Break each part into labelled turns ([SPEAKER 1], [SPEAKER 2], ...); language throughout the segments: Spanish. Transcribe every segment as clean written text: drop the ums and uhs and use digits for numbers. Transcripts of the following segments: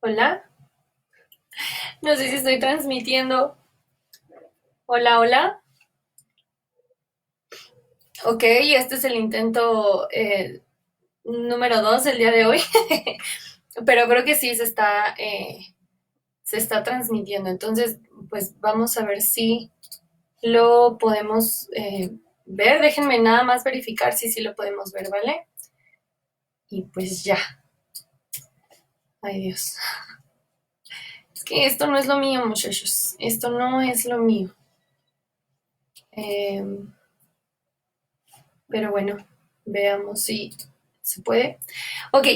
[SPEAKER 1] Hola, no sé si estoy transmitiendo. Hola, hola. Ok, este es el intento número 2 del día de hoy, pero creo que sí se está transmitiendo. Entonces, pues vamos a ver si lo podemos ver. Déjenme nada más verificar si sí lo podemos ver, ¿vale? Y pues ya. Ay, Dios. Es que esto no es lo mío, muchachos. Esto no es lo mío. Eh, pero bueno, veamos si se puede. Ok,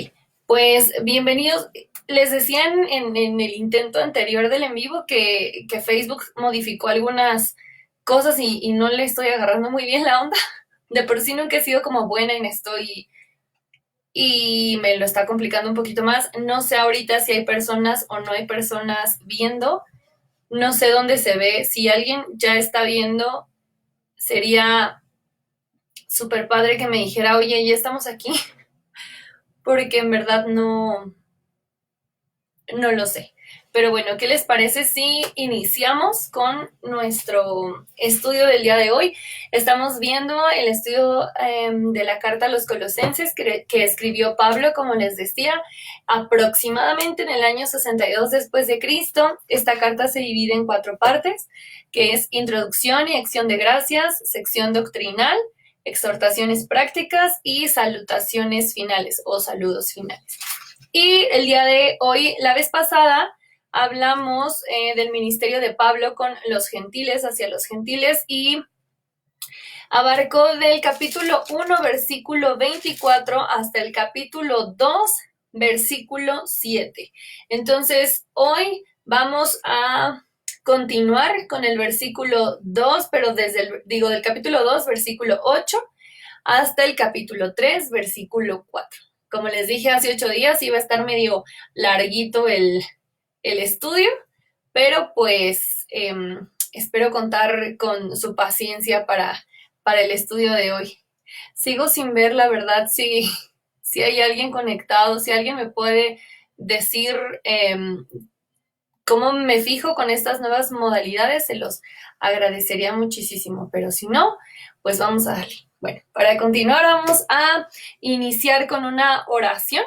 [SPEAKER 1] pues bienvenidos. Les decían en el intento anterior del en vivo que Facebook modificó algunas cosas y no le estoy agarrando muy bien la onda. De por sí nunca he sido como buena en esto y me lo está complicando un poquito más. No sé ahorita si hay personas o no hay personas viendo. No sé dónde se ve. Si alguien ya está viendo, sería súper padre que me dijera, oye, ya estamos aquí, porque en verdad no lo sé. Pero bueno, ¿qué les parece si iniciamos con nuestro estudio del día de hoy? Estamos viendo el estudio de la carta a los Colosenses que escribió Pablo, como les decía, aproximadamente en el año 62 después de Cristo. Esta carta se divide en 4 partes, que es introducción y acción de gracias, sección doctrinal, exhortaciones prácticas y salutaciones finales o saludos finales. Y el día de hoy, la vez pasada, hablamos del ministerio de Pablo con los gentiles, hacia los gentiles, y abarcó del capítulo 1, versículo 24, hasta el capítulo 2, versículo 7. Entonces, hoy vamos a continuar con el versículo 2, pero del capítulo 2, versículo 8, hasta el capítulo 3, versículo 4. Como les dije hace 8 días, iba a estar medio larguito el estudio, pero pues espero contar con su paciencia para el estudio de hoy. Sigo sin ver, la verdad, si hay alguien conectado, si alguien me puede decir cómo me fijo con estas nuevas modalidades, se los agradecería muchísimo, pero si no, pues vamos a darle. Bueno, para continuar vamos a iniciar con una oración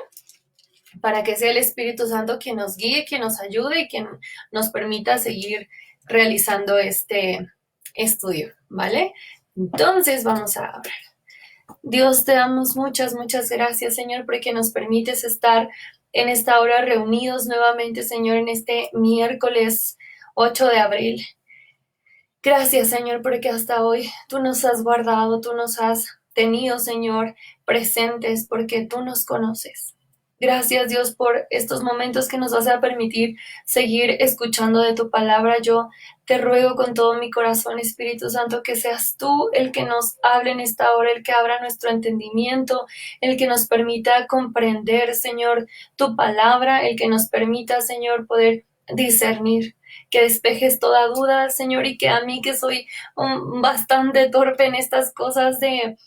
[SPEAKER 1] para que sea el Espíritu Santo quien nos guíe, quien nos ayude y quien nos permita seguir realizando este estudio, ¿vale? Entonces vamos a hablar. Dios, te damos muchas gracias, Señor, porque nos permites estar en esta hora reunidos nuevamente, Señor, en este miércoles 8 de abril. Gracias, Señor, porque hasta hoy tú nos has guardado, tú nos has tenido, Señor, presentes, porque tú nos conoces. Gracias, Dios, por estos momentos que nos vas a permitir seguir escuchando de tu palabra. Yo te ruego con todo mi corazón, Espíritu Santo, que seas tú el que nos hable en esta hora, el que abra nuestro entendimiento, el que nos permita comprender, Señor, tu palabra, el que nos permita, Señor, poder discernir, que despejes toda duda, Señor, y que a mí que soy bastante torpe en estas cosas de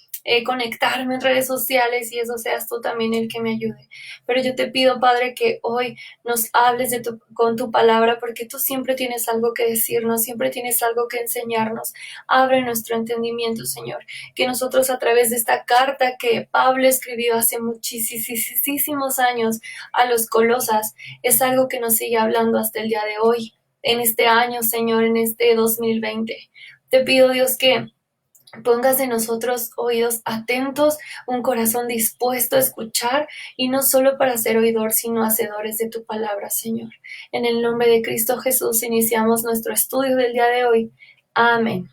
[SPEAKER 1] conectarme en redes sociales y eso seas tú también el que me ayude. Pero yo te pido, Padre, que hoy nos hables con tu palabra, porque tú siempre tienes algo que decirnos, siempre tienes algo que enseñarnos. Abre nuestro entendimiento, Señor, que nosotros a través de esta carta que Pablo escribió hace muchísimos años a los Colosas, es algo que nos sigue hablando hasta el día de hoy, en este año, Señor, en este 2020. Te pido, Dios, que pongas en nosotros oídos atentos, un corazón dispuesto a escuchar y no solo para ser oidor, sino hacedores de tu palabra, Señor. En el nombre de Cristo Jesús iniciamos nuestro estudio del día de hoy. Amén.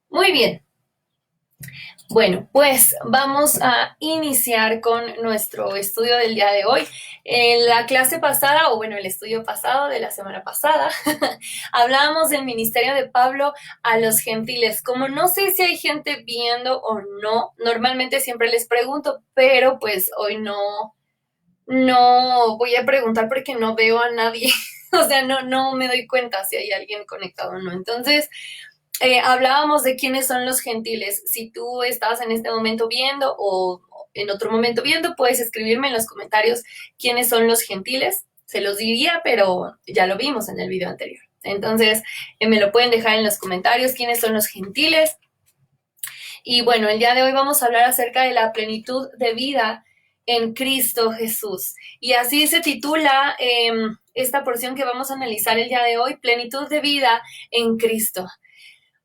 [SPEAKER 1] Muy bien. Bueno, pues vamos a iniciar con nuestro estudio del día de hoy. En la clase pasada, o bueno, el estudio pasado de la semana pasada, hablábamos del ministerio de Pablo a los gentiles. Como no sé si hay gente viendo o no, normalmente siempre les pregunto, pero pues hoy no voy a preguntar porque no veo a nadie. O sea, no me doy cuenta si hay alguien conectado o no. Entonces, hablábamos de quiénes son los gentiles. Si tú estás en este momento viendo o en otro momento viendo, puedes escribirme en los comentarios quiénes son los gentiles. Se los diría, pero ya lo vimos en el video anterior. Entonces, me lo pueden dejar en los comentarios quiénes son los gentiles. Y bueno, el día de hoy vamos a hablar acerca de la plenitud de vida en Cristo Jesús. Y así se titula esta porción que vamos a analizar el día de hoy, plenitud de vida en Cristo.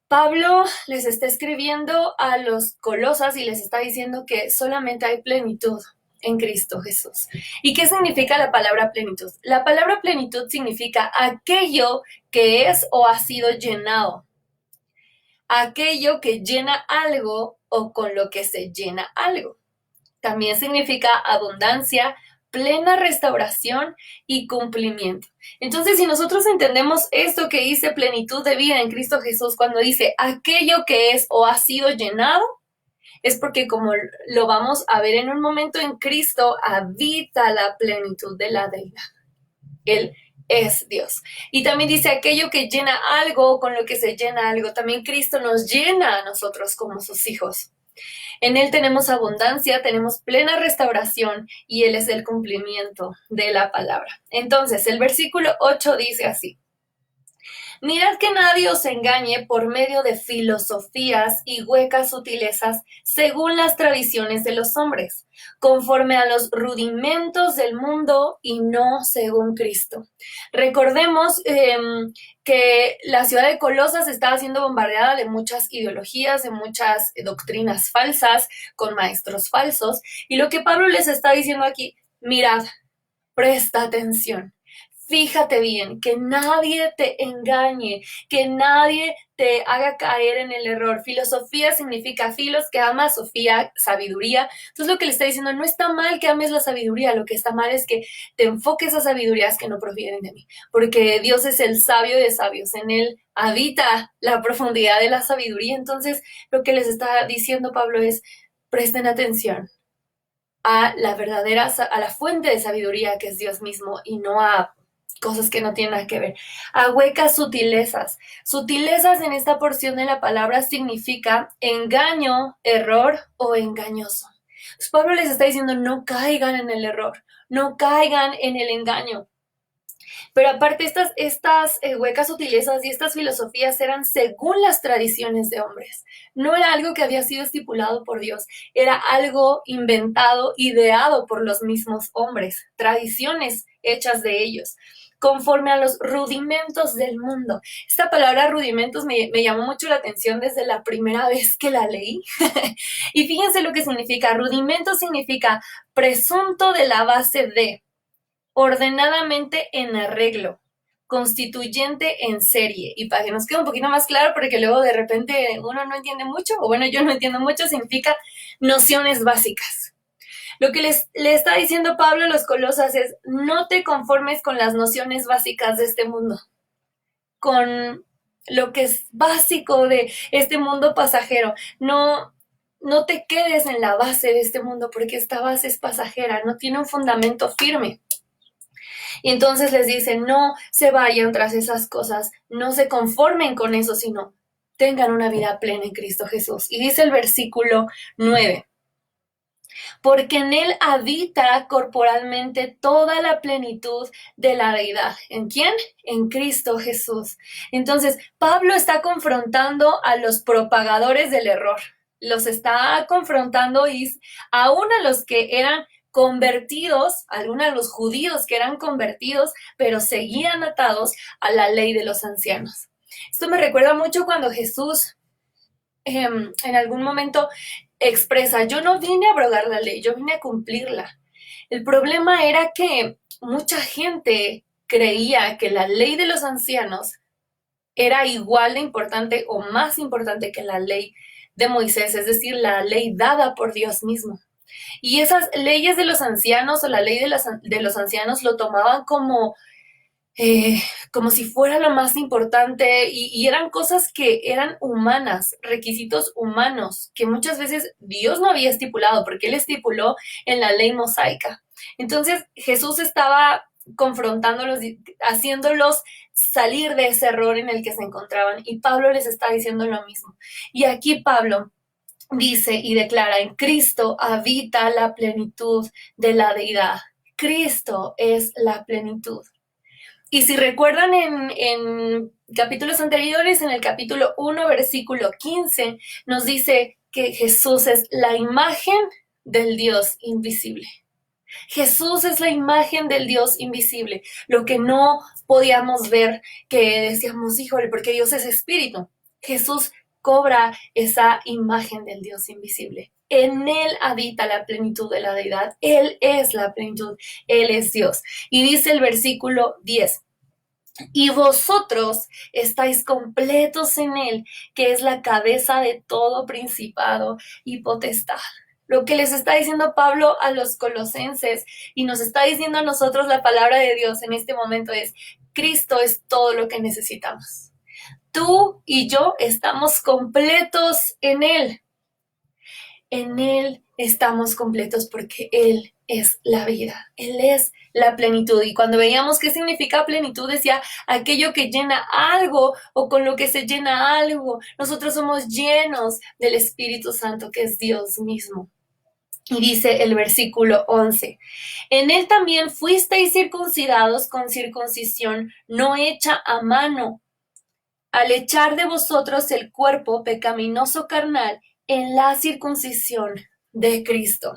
[SPEAKER 1] Pablo les está escribiendo a los Colosas y les está diciendo que solamente hay plenitud en Cristo Jesús. ¿Y qué significa la palabra plenitud? La palabra plenitud significa aquello que es o ha sido llenado. Aquello que llena algo o con lo que se llena algo. También significa abundancia, plena restauración y cumplimiento. Entonces, si nosotros entendemos esto que dice plenitud de vida en Cristo Jesús, cuando dice aquello que es o ha sido llenado, es porque, como lo vamos a ver en un momento, en Cristo habita la plenitud de la deidad. Él es Dios. Y también dice aquello que llena algo con lo que se llena algo. También Cristo nos llena a nosotros como sus hijos. En Él tenemos abundancia, tenemos plena restauración y Él es el cumplimiento de la palabra. Entonces, el versículo 8 dice así: mirad que nadie os engañe por medio de filosofías y huecas sutilezas según las tradiciones de los hombres, conforme a los rudimentos del mundo y no según Cristo. Recordemos que la ciudad de Colosas estaba siendo bombardeada de muchas ideologías, de muchas doctrinas falsas, con maestros falsos, y lo que Pablo les está diciendo aquí: mirad, presta atención. Fíjate bien, que nadie te engañe, que nadie te haga caer en el error. Filosofía significa filos, que ama, sofía, sabiduría. Entonces lo que le está diciendo, no está mal que ames la sabiduría, lo que está mal es que te enfoques a sabidurías que no provienen de mí, porque Dios es el sabio de sabios, en Él habita la profundidad de la sabiduría. Entonces lo que les está diciendo Pablo es, presten atención a la verdadera, a la fuente de sabiduría que es Dios mismo, y no a cosas que no tienen nada que ver. A huecas sutilezas. Sutilezas en esta porción de la palabra significa engaño, error o engañoso. Entonces Pablo les está diciendo, no caigan en el error, no caigan en el engaño. Pero aparte, estas huecas sutilezas y estas filosofías eran según las tradiciones de hombres. No era algo que había sido estipulado por Dios, era algo inventado, ideado por los mismos hombres, tradiciones hechas de ellos, conforme a los rudimentos del mundo. Esta palabra rudimentos me llamó mucho la atención desde la primera vez que la leí. Y fíjense lo que significa. Rudimentos significa presunto de la base de, ordenadamente en arreglo, constituyente en serie. Y para que nos quede un poquito más claro, porque luego de repente uno no entiende mucho, o bueno, yo no entiendo mucho, significa nociones básicas. Lo que le está diciendo Pablo a los Colosas es, no te conformes con las nociones básicas de este mundo, con lo que es básico de este mundo pasajero. No te quedes en la base de este mundo, porque esta base es pasajera, no tiene un fundamento firme. Y entonces les dice, no se vayan tras esas cosas, no se conformen con eso, sino tengan una vida plena en Cristo Jesús. Y dice el versículo 9, porque en Él habita corporalmente toda la plenitud de la deidad. ¿En quién? En Cristo Jesús. Entonces, Pablo está confrontando a los propagadores del error. Los está confrontando y aún a los que eran convertidos, algunos de los judíos que eran convertidos, pero seguían atados a la ley de los ancianos. Esto me recuerda mucho cuando Jesús en algún momento expresa, yo no vine a abrogar la ley, yo vine a cumplirla. El problema era que mucha gente creía que la ley de los ancianos era igual de importante o más importante que la ley de Moisés, es decir, la ley dada por Dios mismo. Y esas leyes de los ancianos o la ley de los ancianos lo tomaban como si fuera lo más importante, y eran cosas que eran humanas, requisitos humanos, que muchas veces Dios no había estipulado, porque Él estipuló en la ley mosaica. Entonces Jesús estaba confrontándolos, haciéndolos salir de ese error en el que se encontraban, y Pablo les está diciendo lo mismo. Y aquí Pablo dice y declara, en Cristo habita la plenitud de la deidad. Cristo es la plenitud. Y si recuerdan en capítulos anteriores, en el capítulo 1, versículo 15, nos dice que Jesús es la imagen del Dios invisible. Jesús es la imagen del Dios invisible, lo que no podíamos ver, que decíamos, híjole, porque Dios es espíritu. Jesús cobra esa imagen del Dios invisible. En Él habita la plenitud de la deidad. Él es la plenitud. Él es Dios. Y dice el versículo 10. Y vosotros estáis completos en Él, que es la cabeza de todo principado y potestad. Lo que les está diciendo Pablo a los colosenses y nos está diciendo a nosotros la palabra de Dios en este momento es, Cristo es todo lo que necesitamos. Tú y yo estamos completos en Él. En Él estamos completos porque Él es la vida, Él es la plenitud. Y cuando veíamos qué significa plenitud, decía aquello que llena algo o con lo que se llena algo. Nosotros somos llenos del Espíritu Santo, que es Dios mismo. Y dice el versículo 11, en Él también fuisteis circuncidados con circuncisión no hecha a mano, al echar de vosotros el cuerpo pecaminoso carnal en la circuncisión de Cristo.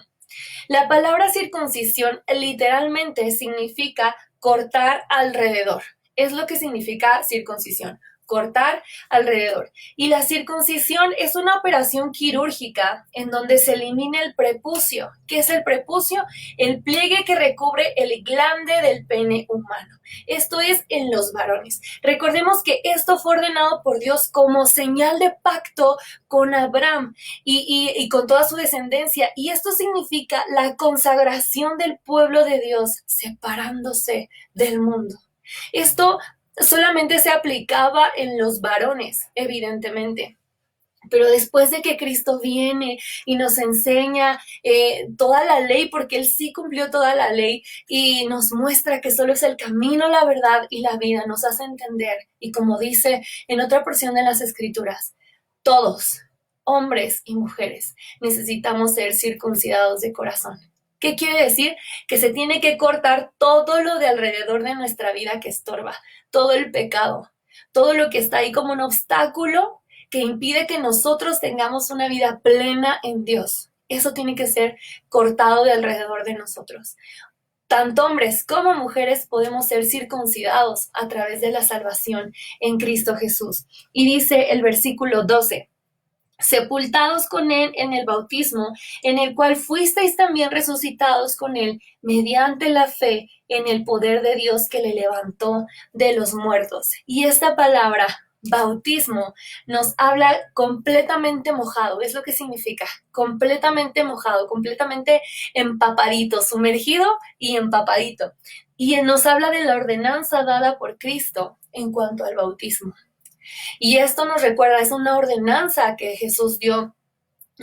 [SPEAKER 1] La palabra circuncisión literalmente significa cortar alrededor. Es lo que significa circuncisión, cortar alrededor. Y la circuncisión es una operación quirúrgica en donde se elimina el prepucio. ¿Qué es el prepucio? El pliegue que recubre el glande del pene humano. Esto es en los varones. Recordemos que esto fue ordenado por Dios como señal de pacto con Abraham y con toda su descendencia. Y esto significa la consagración del pueblo de Dios separándose del mundo. Esto solamente se aplicaba en los varones, evidentemente. Pero después de que Cristo viene y nos enseña toda la ley, porque Él sí cumplió toda la ley y nos muestra que solo es el camino, la verdad y la vida, nos hace entender. Y como dice en otra porción de las Escrituras, todos, hombres y mujeres, necesitamos ser circuncidados de corazón. ¿Qué quiere decir? Que se tiene que cortar todo lo de alrededor de nuestra vida que estorba, todo el pecado, todo lo que está ahí como un obstáculo que impide que nosotros tengamos una vida plena en Dios. Eso tiene que ser cortado de alrededor de nosotros. Tanto hombres como mujeres podemos ser circuncidados a través de la salvación en Cristo Jesús. Y dice el versículo 12, sepultados con Él en el bautismo, en el cual fuisteis también resucitados con Él mediante la fe en el poder de Dios que le levantó de los muertos. Y esta palabra bautismo nos habla completamente mojado, es lo que significa, completamente mojado, completamente empapadito, sumergido y empapadito. Y nos habla de la ordenanza dada por Cristo en cuanto al bautismo. Y esto nos recuerda, es una ordenanza que Jesús dio,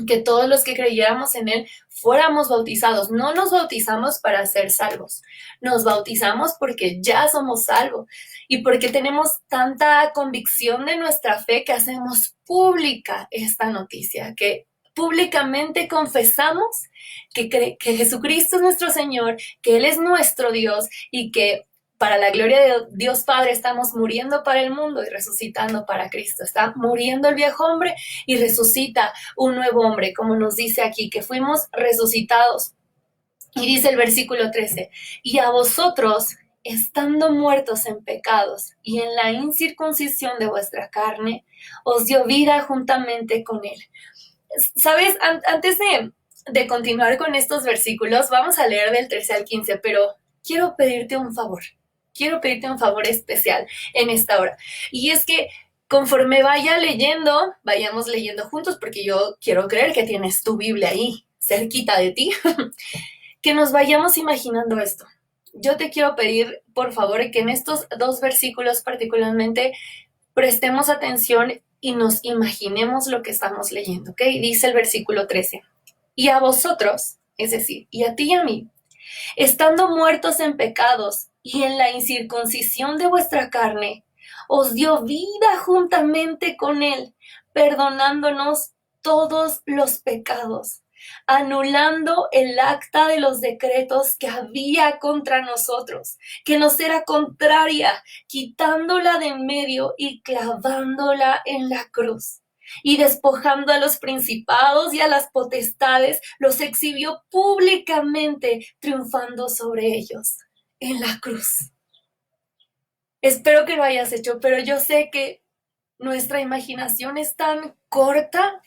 [SPEAKER 1] que todos los que creyéramos en Él fuéramos bautizados. No nos bautizamos para ser salvos, nos bautizamos porque ya somos salvos y porque tenemos tanta convicción de nuestra fe que hacemos pública esta noticia, que públicamente confesamos que Jesucristo es nuestro Señor, que Él es nuestro Dios y que para la gloria de Dios Padre estamos muriendo para el mundo y resucitando para Cristo. Está muriendo el viejo hombre y resucita un nuevo hombre, como nos dice aquí, que fuimos resucitados. Y dice el versículo 13, y a vosotros, estando muertos en pecados y en la incircuncisión de vuestra carne, os dio vida juntamente con Él. ¿Sabes? Antes de continuar con estos versículos, vamos a leer del 13 al 15, pero quiero pedirte un favor. Quiero pedirte un favor especial en esta hora. Y es que conforme vayamos leyendo juntos, porque yo quiero creer que tienes tu Biblia ahí, cerquita de ti, que nos vayamos imaginando esto. Yo te quiero pedir, por favor, que en estos dos versículos particularmente prestemos atención y nos imaginemos lo que estamos leyendo, ¿ok? Dice el versículo 13. Y a vosotros, es decir, y a ti y a mí, estando muertos en pecados y en la incircuncisión de vuestra carne, os dio vida juntamente con Él, perdonándonos todos los pecados, anulando el acta de los decretos que había contra nosotros, que nos era contraria, quitándola de en medio y clavándola en la cruz. Y despojando a los principados y a las potestades, los exhibió públicamente, triunfando sobre ellos en la cruz. Espero que lo hayas hecho, pero yo sé que nuestra imaginación es tan corta.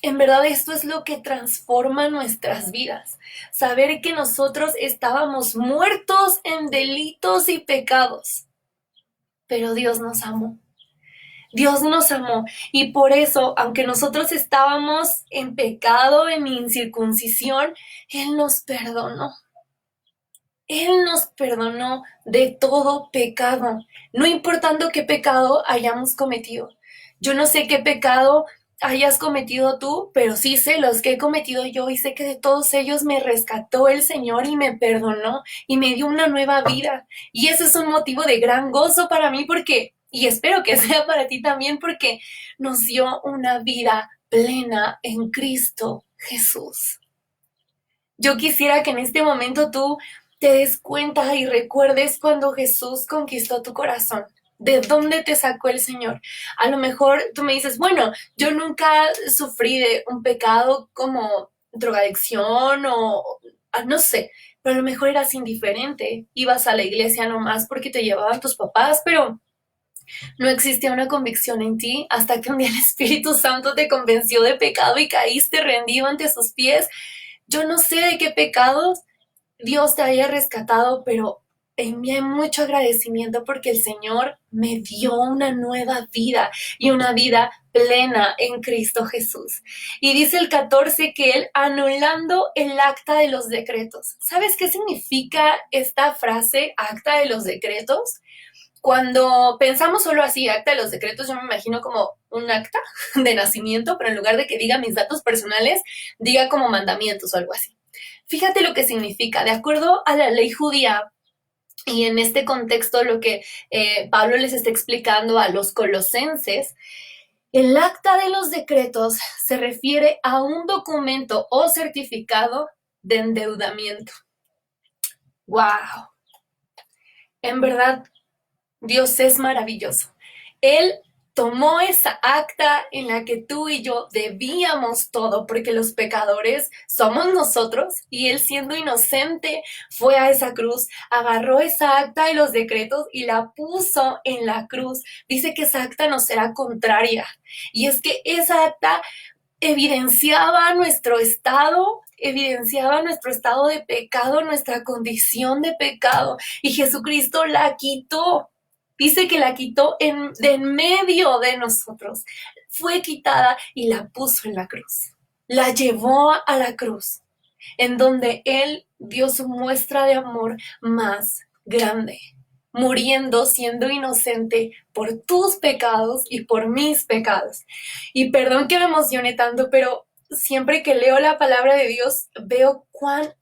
[SPEAKER 1] En verdad, esto es lo que transforma nuestras vidas. Saber que nosotros estábamos muertos en delitos y pecados, pero Dios nos amó. Dios nos amó y por eso, aunque nosotros estábamos en pecado, en incircuncisión, Él nos perdonó. Él nos perdonó de todo pecado, no importando qué pecado hayamos cometido. Yo no sé qué pecado hayas cometido tú, pero sí sé los que he cometido yo y sé que de todos ellos me rescató el Señor y me perdonó y me dio una nueva vida. Y ese es un motivo de gran gozo para mí porque, y espero que sea para ti también, porque nos dio una vida plena en Cristo Jesús. Yo quisiera que en este momento tú te des cuenta y recuerdes cuando Jesús conquistó tu corazón. ¿De dónde te sacó el Señor? A lo mejor tú me dices, bueno, yo nunca sufrí de un pecado como drogadicción o no sé, pero a lo mejor eras indiferente. Ibas a la iglesia nomás porque te llevaban tus papás, pero no existía una convicción en ti hasta que un día el Espíritu Santo te convenció de pecado y caíste rendido ante sus pies. Yo no sé de qué pecados Dios te haya rescatado, pero en mí hay mucho agradecimiento porque el Señor me dio una nueva vida y una vida plena en Cristo Jesús. Y dice el 14 que Él anulando el acta de los decretos. ¿Sabes qué significa esta frase, acta de los decretos? Cuando pensamos solo así, acta de los decretos, yo me imagino como un acta de nacimiento, pero en lugar de que diga mis datos personales, diga como mandamientos o algo así. Fíjate lo que significa. De acuerdo a la ley judía, y en este contexto lo que Pablo les está explicando a los colosenses, el acta de los decretos se refiere a un documento o certificado de endeudamiento. ¡Wow! En verdad, Dios es maravilloso. Él tomó esa acta en la que tú y yo debíamos todo, porque los pecadores somos nosotros, y Él siendo inocente fue a esa cruz, agarró esa acta de los decretos y la puso en la cruz. Dice que esa acta nos era contraria, y es que esa acta evidenciaba nuestro estado de pecado, nuestra condición de pecado, y Jesucristo la quitó. Dice que la quitó de en medio de nosotros. Fue quitada y la puso en la cruz. La llevó a la cruz, en donde Él dio su muestra de amor más grande, muriendo, siendo inocente por tus pecados y por mis pecados. Y perdón que me emocione tanto, pero siempre que leo la palabra de Dios, veo cuán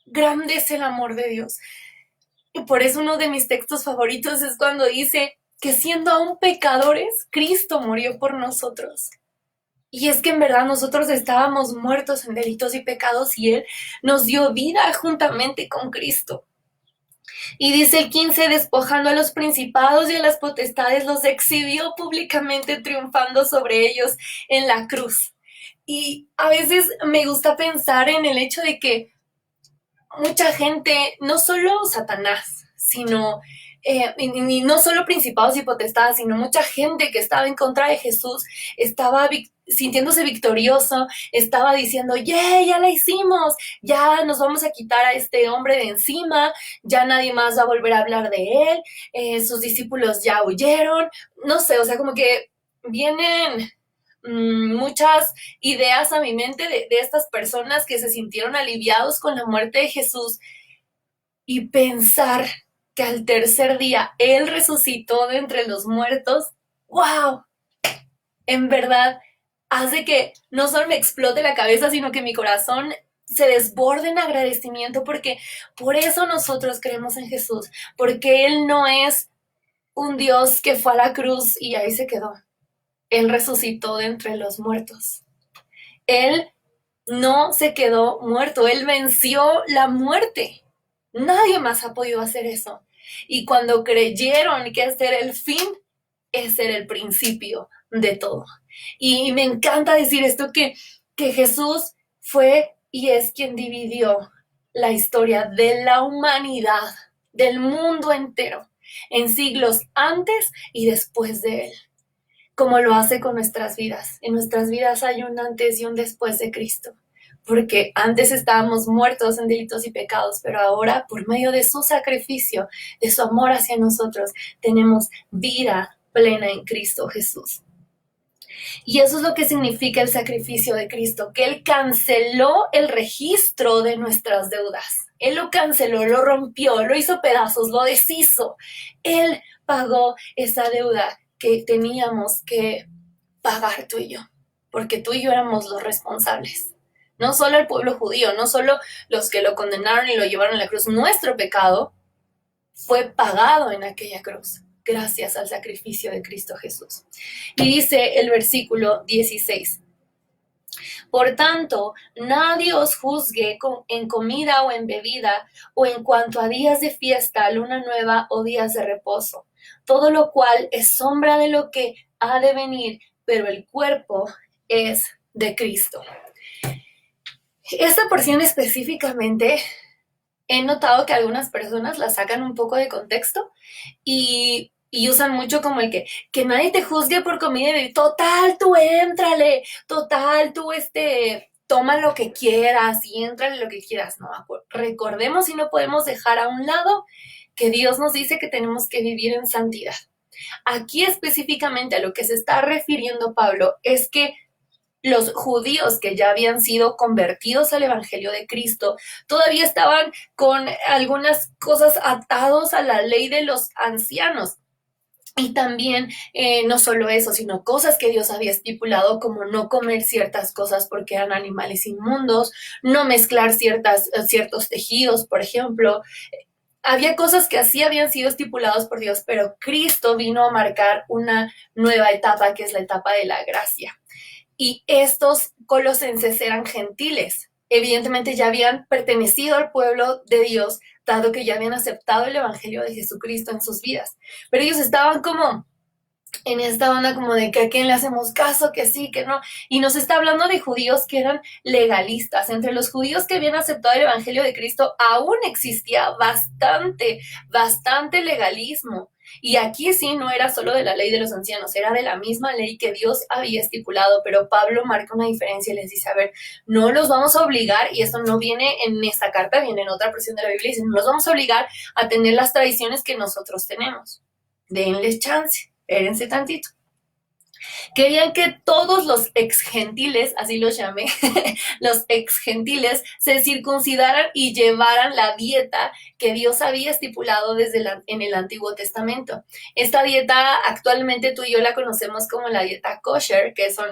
[SPEAKER 1] grande es el amor de Dios. Y por eso uno de mis textos favoritos es cuando dice que siendo aún pecadores, Cristo murió por nosotros. Y es que en verdad nosotros estábamos muertos en delitos y pecados y Él nos dio vida juntamente con Cristo. Y dice el 15, despojando a los principados y a las potestades, los exhibió públicamente, triunfando sobre ellos en la cruz. Y a veces me gusta pensar en el hecho de que mucha gente, no solo Satanás, sino y no solo principados y potestades, sino mucha gente que estaba en contra de Jesús, estaba sintiéndose victorioso, estaba diciendo, yeah, ya la hicimos, ya nos vamos a quitar a este hombre de encima, ya nadie más va a volver a hablar de él, sus discípulos ya huyeron, no sé, o sea, como que vienen muchas ideas a mi mente de estas personas que se sintieron aliviados con la muerte de Jesús y pensar que al tercer día Él resucitó de entre los muertos. ¡Wow! En verdad, hace que no solo me explote la cabeza, sino que mi corazón se desborde en agradecimiento, porque por eso nosotros creemos en Jesús, porque Él no es un Dios que fue a la cruz y ahí se quedó. Él resucitó de entre los muertos. Él no se quedó muerto, Él venció la muerte. Nadie más ha podido hacer eso. Y cuando creyeron que ese era el fin, ese era el principio de todo. Y me encanta decir esto, que Jesús fue y es quien dividió la historia de la humanidad, del mundo entero, en siglos antes y después de Él, como lo hace con nuestras vidas. En nuestras vidas hay un antes y un después de Cristo, porque antes estábamos muertos en delitos y pecados, pero ahora, por medio de su sacrificio, de su amor hacia nosotros, tenemos vida plena en Cristo Jesús. Y eso es lo que significa el sacrificio de Cristo, que Él canceló el registro de nuestras deudas. Él lo canceló, lo rompió, lo hizo pedazos, lo deshizo. Él pagó esa deuda que teníamos que pagar tú y yo, porque tú y yo éramos los responsables. No solo el pueblo judío, no solo los que lo condenaron y lo llevaron a la cruz. Nuestro pecado fue pagado en aquella cruz, gracias al sacrificio de Cristo Jesús. Y dice el versículo 16: por tanto, nadie os juzgue en comida o en bebida, o en cuanto a días de fiesta, luna nueva o días de reposo, todo lo cual es sombra de lo que ha de venir, pero el cuerpo es de Cristo. Esta porción específicamente, he notado que algunas personas la sacan un poco de contexto y usan mucho como el que nadie te juzgue por comida y bebida. Total, tú éntrale. Total, tú toma lo que quieras y éntrale lo que quieras. No, recordemos y no podemos dejar a un lado que Dios nos dice que tenemos que vivir en santidad. Aquí específicamente a lo que se está refiriendo Pablo es que los judíos que ya habían sido convertidos al Evangelio de Cristo todavía estaban con algunas cosas atados a la ley de los ancianos. Y también no solo eso, sino cosas que Dios había estipulado, como no comer ciertas cosas porque eran animales inmundos, no mezclar ciertos tejidos, por ejemplo. Había cosas que así habían sido estipulados por Dios, pero Cristo vino a marcar una nueva etapa, que es la etapa de la gracia. Y estos colosenses eran gentiles. Evidentemente ya habían pertenecido al pueblo de Dios, dado que ya habían aceptado el Evangelio de Jesucristo en sus vidas. Pero ellos estaban como en esta onda como de que a quién le hacemos caso, que sí, que no. Y nos está hablando de judíos que eran legalistas. Entre los judíos que habían aceptado el Evangelio de Cristo aún existía bastante legalismo. Y aquí sí no era solo de la ley de los ancianos, era de la misma ley que Dios había estipulado, pero Pablo marca una diferencia y les dice, a ver, no los vamos a obligar, y esto no viene en esta carta, viene en otra porción de la Biblia, y dice, no los vamos a obligar a tener las tradiciones que nosotros tenemos. Denles chance, espérense tantito. Querían que todos los ex-gentiles, así los llamé, los ex-gentiles se circuncidaran y llevaran la dieta que Dios había estipulado en el Antiguo Testamento. Esta dieta actualmente tú y yo la conocemos como la dieta kosher, que son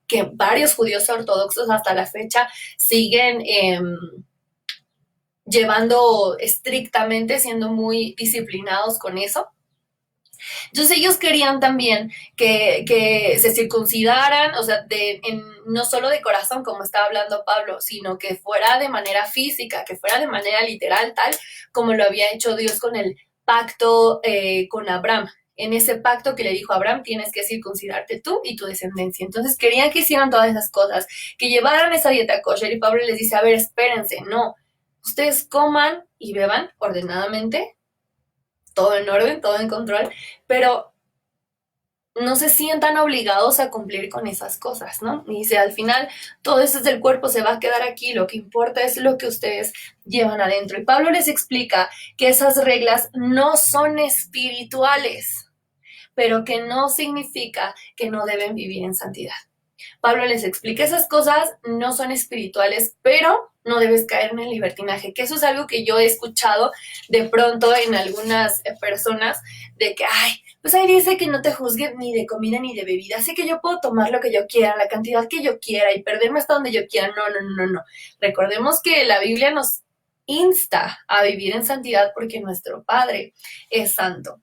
[SPEAKER 1] que varios judíos ortodoxos hasta la fecha siguen llevando estrictamente, siendo muy disciplinados con eso. Entonces ellos querían también que se circuncidaran, o sea, no solo de corazón, como estaba hablando Pablo, sino que fuera de manera física, que fuera de manera literal, tal como lo había hecho Dios con el pacto con Abraham. En ese pacto que le dijo a Abraham, tienes que circuncidarte tú y tu descendencia. Entonces querían que hicieran todas esas cosas, que llevaran esa dieta kosher, y Pablo les dice, a ver, espérense, no, ustedes coman y beban ordenadamente, todo en orden, todo en control, pero no se sientan obligados a cumplir con esas cosas, ¿no? Y dice, al final, todo eso del cuerpo se va a quedar aquí, lo que importa es lo que ustedes llevan adentro. Y Pablo les explica que esas reglas no son espirituales, pero que no significa que no deben vivir en santidad. Pablo les explica, esas cosas no son espirituales, pero no debes caer en el libertinaje, que eso es algo que yo he escuchado de pronto en algunas personas, de que, ay, pues ahí dice que no te juzgue ni de comida ni de bebida, así que yo puedo tomar lo que yo quiera, la cantidad que yo quiera y perderme hasta donde yo quiera. No. Recordemos que la Biblia nos insta a vivir en santidad porque nuestro Padre es santo.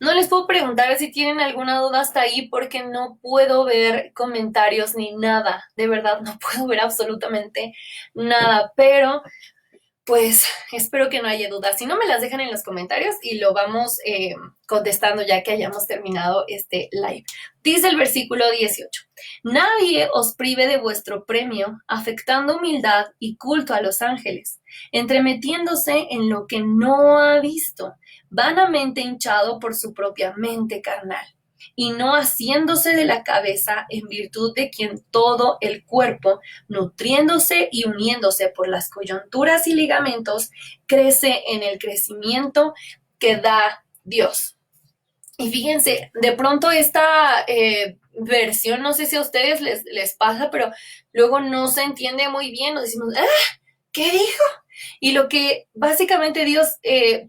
[SPEAKER 1] No les puedo preguntar si tienen alguna duda hasta ahí porque no puedo ver comentarios ni nada. De verdad, no puedo ver absolutamente nada, pero pues espero que no haya dudas. Si no, me las dejan en los comentarios y lo vamos contestando ya que hayamos terminado este live. Dice el versículo 18. Nadie os prive de vuestro premio, afectando humildad y culto a los ángeles, entremetiéndose en lo que no ha visto, vanamente hinchado por su propia mente carnal, y no haciéndose de la cabeza en virtud de quien todo el cuerpo, nutriéndose y uniéndose por las coyunturas y ligamentos, crece en el crecimiento que da Dios. Y fíjense, de pronto esta versión, no sé si a ustedes les pasa, pero luego no se entiende muy bien, nos decimos, ¿qué dijo? Y lo que básicamente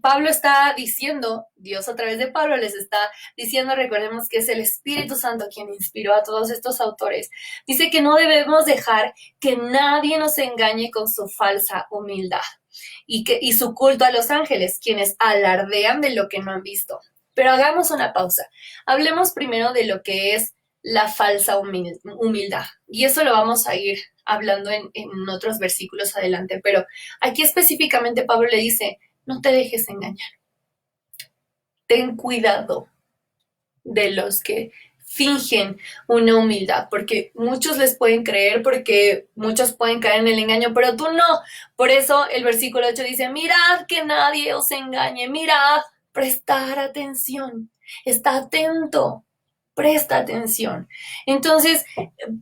[SPEAKER 1] Pablo está diciendo, Dios a través de Pablo les está diciendo, recordemos que es el Espíritu Santo quien inspiró a todos estos autores, dice que no debemos dejar que nadie nos engañe con su falsa humildad y su culto a los ángeles, quienes alardean de lo que no han visto. Pero hagamos una pausa. Hablemos primero de lo que es la falsa humildad. Y eso lo vamos a ir hablando en otros versículos adelante. Pero aquí específicamente Pablo le dice, no te dejes engañar. Ten cuidado de los que fingen una humildad, porque muchos les pueden creer, porque muchos pueden caer en el engaño, pero tú no. Por eso el versículo 8 dice, mirad que nadie os engañe, mirad, prestar atención, está atento, presta atención. Entonces,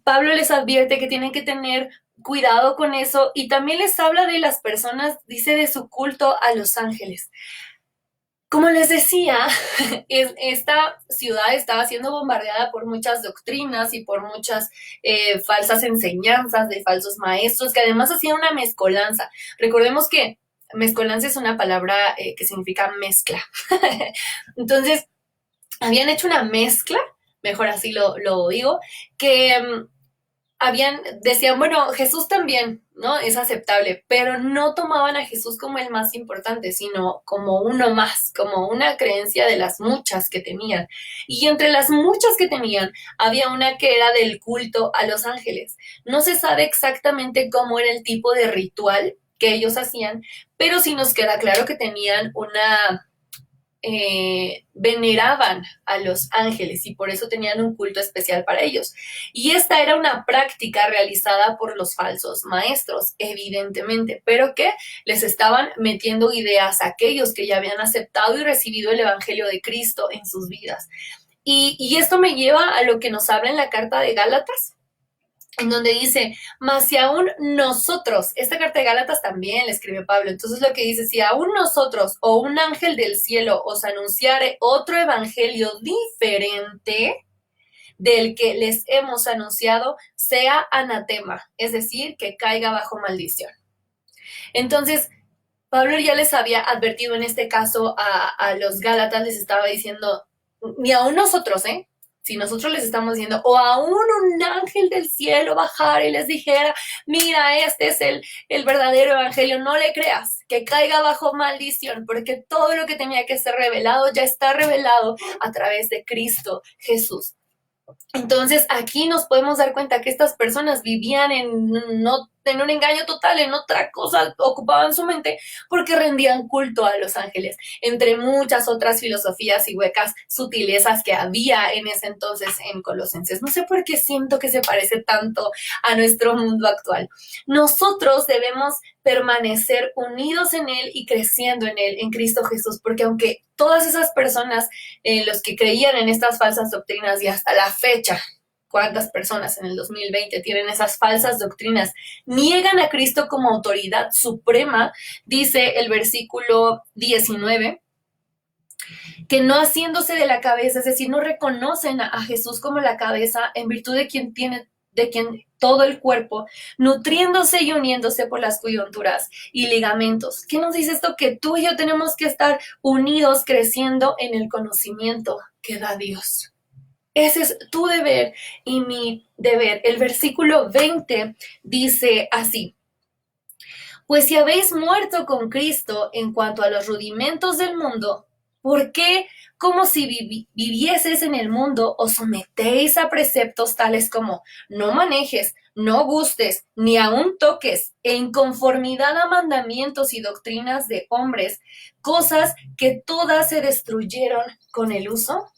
[SPEAKER 1] Pablo les advierte que tienen que tener cuidado con eso y también les habla de las personas, dice de su culto a los ángeles. Como les decía, esta ciudad estaba siendo bombardeada por muchas doctrinas y por muchas falsas enseñanzas de falsos maestros que además hacían una mezcolanza. Recordemos que mezcolanza es una palabra que significa mezcla. Entonces, habían hecho una mezcla, mejor así lo digo, que decían, bueno, Jesús también, ¿no? Es aceptable, pero no tomaban a Jesús como el más importante, sino como uno más, como una creencia de las muchas que tenían. Y entre las muchas que tenían, había una que era del culto a los ángeles. No se sabe exactamente cómo era el tipo de ritual que ellos hacían, pero sí nos queda claro que tenían veneraban a los ángeles y por eso tenían un culto especial para ellos. Y esta era una práctica realizada por los falsos maestros, evidentemente, pero que les estaban metiendo ideas a aquellos que ya habían aceptado y recibido el Evangelio de Cristo en sus vidas. Y esto me lleva a lo que nos habla en la carta de Gálatas, en donde dice, mas si aún nosotros, esta carta de Gálatas también le escribe Pablo, entonces lo que dice, si aún nosotros o un ángel del cielo os anunciare otro evangelio diferente del que les hemos anunciado, sea anatema, es decir, que caiga bajo maldición. Entonces, Pablo ya les había advertido en este caso a los Gálatas, les estaba diciendo, ni aún nosotros, si nosotros les estamos diciendo, o aún un ángel del cielo bajara y les dijera, mira, este es el verdadero evangelio, no le creas, que caiga bajo maldición, porque todo lo que tenía que ser revelado ya está revelado a través de Cristo Jesús. Entonces aquí nos podemos dar cuenta que estas personas vivían en un engaño total, en otra cosa, ocupaban su mente porque rendían culto a los ángeles, entre muchas otras filosofías y huecas sutilezas que había en ese entonces en Colosenses. No sé por qué siento que se parece tanto a nuestro mundo actual. Nosotros debemos permanecer unidos en Él y creciendo en Él, en Cristo Jesús, porque aunque todas esas personas, los que creían en estas falsas doctrinas y hasta la fecha, ¿cuántas personas en el 2020 tienen esas falsas doctrinas? Niegan a Cristo como autoridad suprema, dice el versículo 19, que no haciéndose de la cabeza, es decir, no reconocen a Jesús como la cabeza en virtud de quien todo el cuerpo, nutriéndose y uniéndose por las coyunturas y ligamentos. ¿Qué nos dice esto? Que tú y yo tenemos que estar unidos, creciendo en el conocimiento que da Dios. Ese es tu deber y mi deber. El versículo 20 dice así: pues si habéis muerto con Cristo en cuanto a los rudimentos del mundo, ¿Por qué? Como si vivieses en el mundo, os sometéis a preceptos tales como no manejes, no gustes, ni aun toques, en conformidad a mandamientos y doctrinas de hombres, cosas que todas se destruyeron con el uso.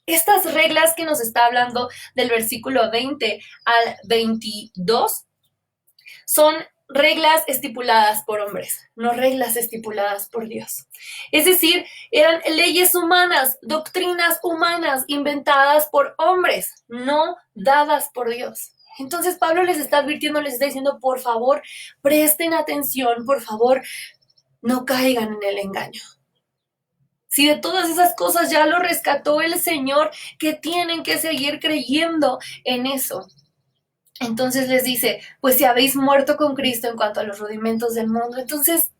[SPEAKER 1] Estas reglas que nos está hablando del versículo 20 al 22 son reglas estipuladas por hombres, no reglas estipuladas por Dios. Es decir, eran leyes humanas, doctrinas humanas inventadas por hombres, no dadas por Dios. Entonces Pablo les está advirtiendo, les está diciendo, por favor, presten atención, por favor, no caigan en el engaño. Si de todas esas cosas ya lo rescató el Señor, que tienen que seguir creyendo en eso. Entonces les dice, pues si habéis muerto con Cristo en cuanto a los rudimentos del mundo, entonces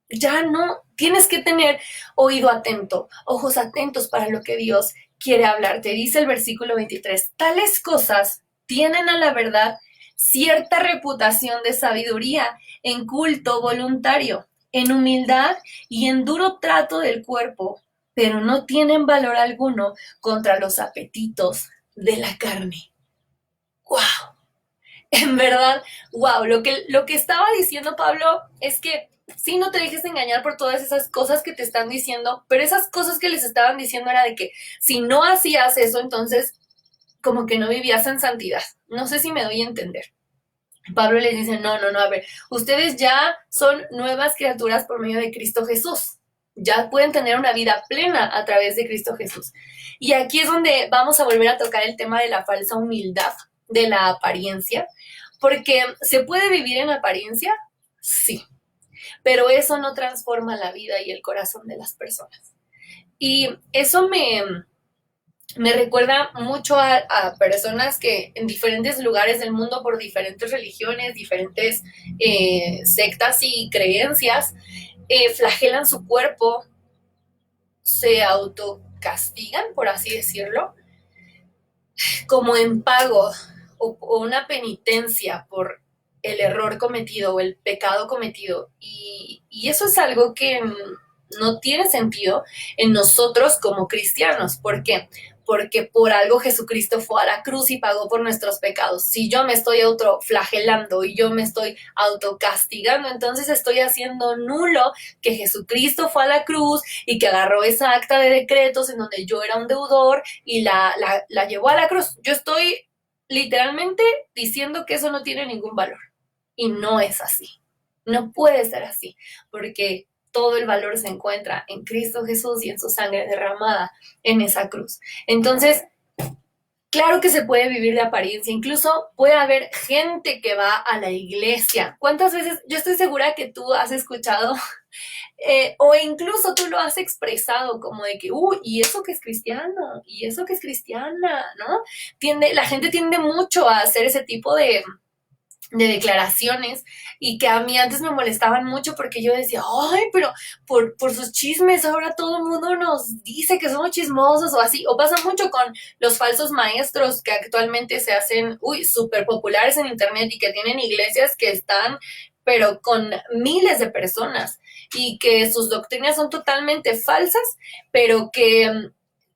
[SPEAKER 1] ya no, tienes que tener oído atento, ojos atentos para lo que Dios quiere hablarte. Dice el versículo 23, tales cosas tienen a la verdad cierta reputación de sabiduría en culto voluntario, en humildad y en duro trato del cuerpo, pero no tienen valor alguno contra los apetitos de la carne. ¡Wow! En verdad, wow, lo que estaba diciendo Pablo es que sí, no te dejes engañar por todas esas cosas que te están diciendo, pero esas cosas que les estaban diciendo era de que si no hacías eso, entonces como que no vivías en santidad. No sé si me doy a entender. Pablo les dice, no, a ver, ustedes ya son nuevas criaturas por medio de Cristo Jesús. Ya pueden tener una vida plena a través de Cristo Jesús. Y aquí es donde vamos a volver a tocar el tema de la falsa humildad, de la apariencia, porque ¿se puede vivir en apariencia? Sí, pero eso no transforma la vida y el corazón de las personas. Y eso me recuerda mucho a personas que en diferentes lugares del mundo, por diferentes religiones, diferentes sectas y creencias, flagelan su cuerpo, se autocastigan, por así decirlo, como en pago o una penitencia por el error cometido o el pecado cometido. Y eso es algo que no tiene sentido en nosotros como cristianos. ¿Por qué? Porque por algo Jesucristo fue a la cruz y pagó por nuestros pecados. Si yo me estoy autoflagelando y yo me estoy autocastigando, entonces estoy haciendo nulo que Jesucristo fue a la cruz y que agarró esa acta de decretos en donde yo era un deudor y la llevó a la cruz. Yo estoy literalmente diciendo que eso no tiene ningún valor. Y no es así. No puede ser así, porque todo el valor se encuentra en Cristo Jesús y en su sangre derramada en esa cruz. Entonces, claro que se puede vivir de apariencia, incluso puede haber gente que va a la iglesia. ¿Cuántas veces? Yo estoy segura que tú has escuchado o incluso tú lo has expresado como de que, y eso que es cristiano, y eso que es cristiana, ¿no? La gente tiende mucho a hacer ese tipo de declaraciones y que a mí antes me molestaban mucho porque yo decía, ay, pero por sus chismes ahora todo el mundo nos dice que somos chismosos o así, o pasa mucho con los falsos maestros que actualmente se hacen, súper populares en internet y que tienen iglesias que están, pero con miles de personas y que sus doctrinas son totalmente falsas, pero que